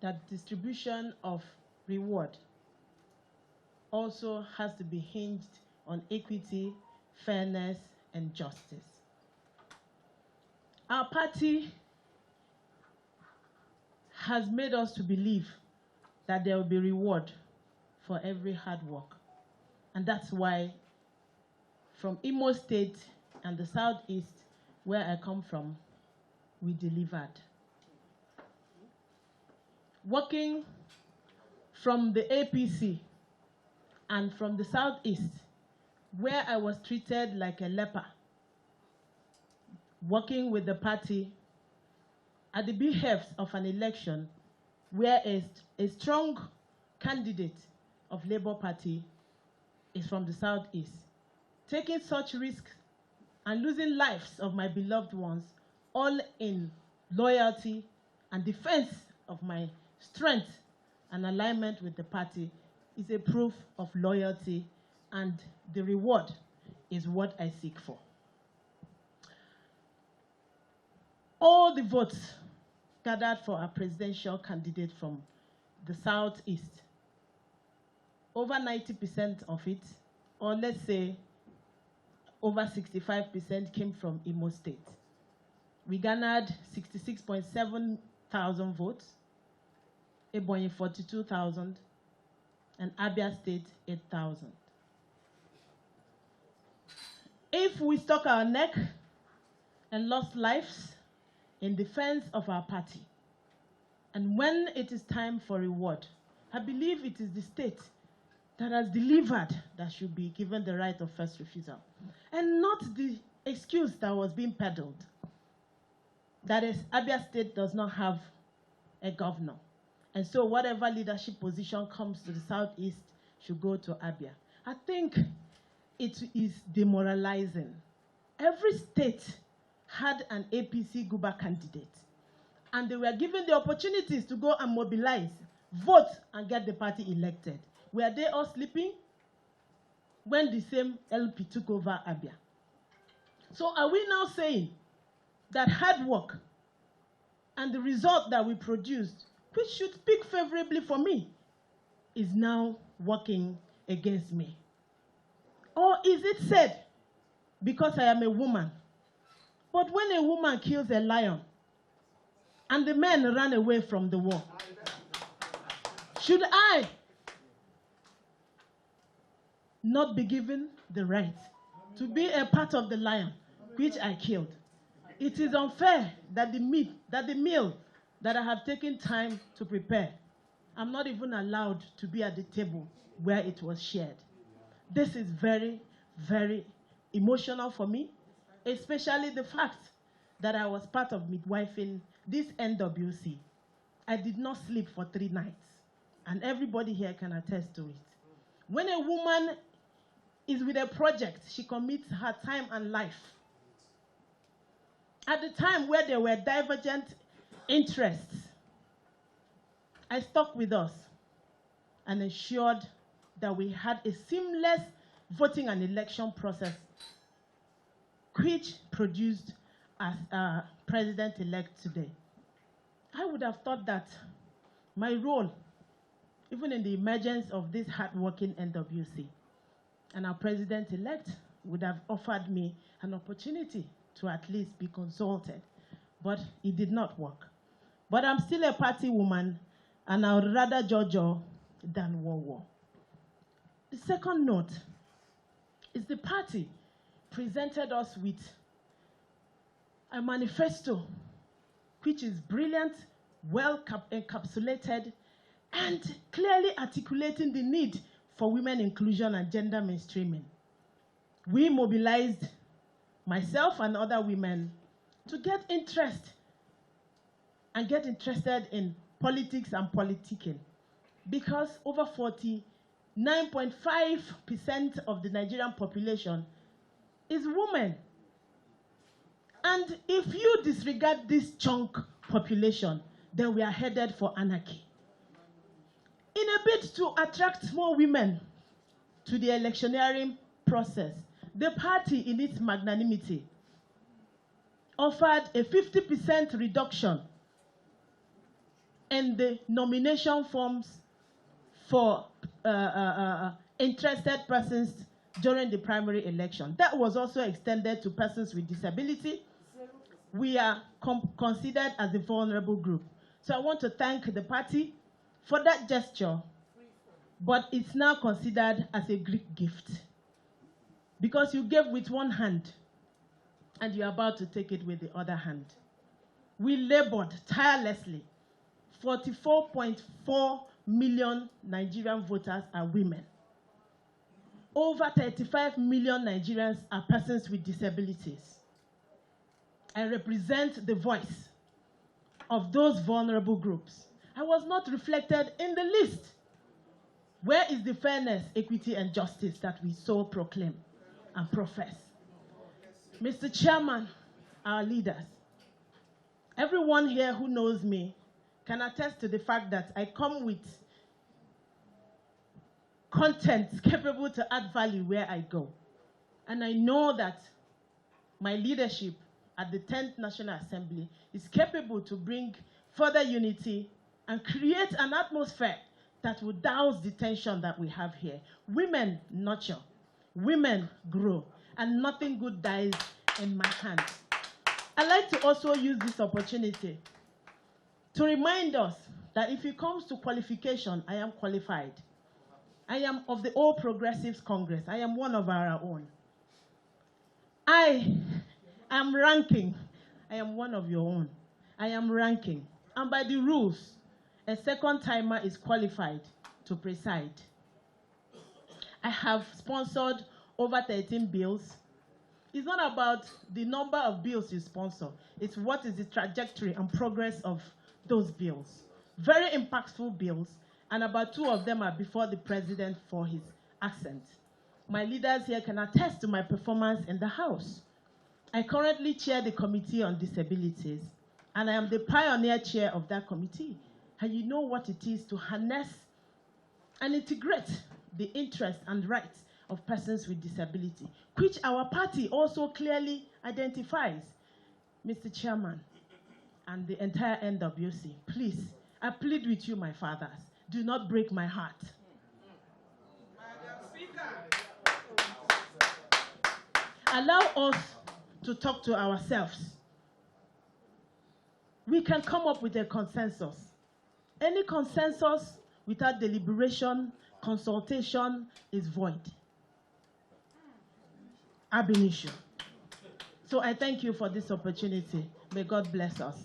that distribution of reward also has to be hinged on equity, fairness, and justice. Our party has made us to believe that there will be reward for every hard work. And that's why from Imo State and the Southeast, where I come from, we delivered. Working from the APC and from the Southeast, where I was treated like a leper, working with the party at the behest of an election where a strong candidate of Labour Party is from the Southeast, taking such risks and losing lives of my beloved ones, all in loyalty and defense of my strength and alignment with the party, is a proof of loyalty, and the reward is what I seek for. All the votes gathered for our presidential candidate from the Southeast, over 90% of it, or let's say over 65%, came from Imo State. We garnered 66.7 thousand votes, Ebonyi 42,000, and Abia State 8,000. If we stuck our neck and lost lives in defense of our party, and when it is time for reward, I believe it is the state that has delivered that should be given the right of first refusal, and not the excuse that was being peddled, that is, Abia State does not have a governor, and so whatever leadership position comes to the Southeast should go to Abia. I think it is demoralizing. Every state had an APC Guba candidate, and they were given the opportunities to go and mobilize, vote, and get the party elected. Were they all sleeping when the same LP took over Abia? So are we now saying that hard work and the result that we produced, which should speak favorably for me, is now working against me? Or is it said, because I am a woman, but when a woman kills a lion and the men run away from the war, should I not be given the right to be a part of the lion which I killed? It is unfair that the meal that I have taken time to prepare, I'm not even allowed to be at the table where it was shared. This is very, very emotional for me, especially the fact that I was part of midwifing this NWC. I did not sleep for 3 nights, and everybody here can attest to it. When a woman is with a project, she commits her time and life. At the time where there were divergent interests, I stuck with us and ensured that we had a seamless voting and election process, which produced as president-elect today. I would have thought that my role, even in the emergence of this hard-working NWC, and our president-elect would have offered me an opportunity to at least be consulted, but it did not work. But I'm still a party woman, and I would rather Jojo than war. The second note is the party presented us with a manifesto which is brilliant, well encapsulated, and clearly articulating the need for women inclusion and gender mainstreaming. We mobilized myself and other women to get interest and get interested in politics and politicking, because over 49.5% of the Nigerian population is women. And if you disregard this chunk population, then we are headed for anarchy. In a bid to attract more women to the electioneering process, the party, in its magnanimity, offered a 50% reduction in the nomination forms for interested persons during the primary election. That was also extended to persons with disability. We are considered as a vulnerable group. So I want to thank the party for that gesture, but it's now considered as a Greek gift because you gave with one hand and you're about to take it with the other hand. We labored tirelessly. 44.4 million Nigerian voters are women. Over 35 million Nigerians are persons with disabilities. I represent the voice of those vulnerable groups. I was not reflected in the list. Where is the fairness, equity, and justice that we so proclaim and profess? Mr. Chairman, our leaders, everyone here who knows me can attest to the fact that I come with content capable to add value where I go. And I know that my leadership at the 10th National Assembly is capable to bring further unity and create an atmosphere that will douse the tension that we have here. Women nurture, women grow, and nothing good dies in my hands. I'd like to also use this opportunity to remind us that if it comes to qualification, I am qualified. I am of the All Progressives Congress. I am one of our own. I am ranking. I am one of your own. I am ranking. And by the rules, a second timer is qualified to preside. I have sponsored over 13 bills. It's not about the number of bills you sponsor. It's what is the trajectory and progress of those bills. Very impactful bills, and about 2 of them are before the president for his assent. My leaders here can attest to my performance in the House. I currently chair the Committee on Disabilities, and I am the pioneer chair of that committee. And you know what it is to harness and integrate the interests and rights of persons with disability, which our party also clearly identifies. Mr. Chairman and the entire NWC, please, I plead with you, my fathers, do not break my heart. Allow us to talk to ourselves. We can come up with a consensus. Any consensus without deliberation, consultation is void. Ab initio. So I thank you for this opportunity. May God bless us.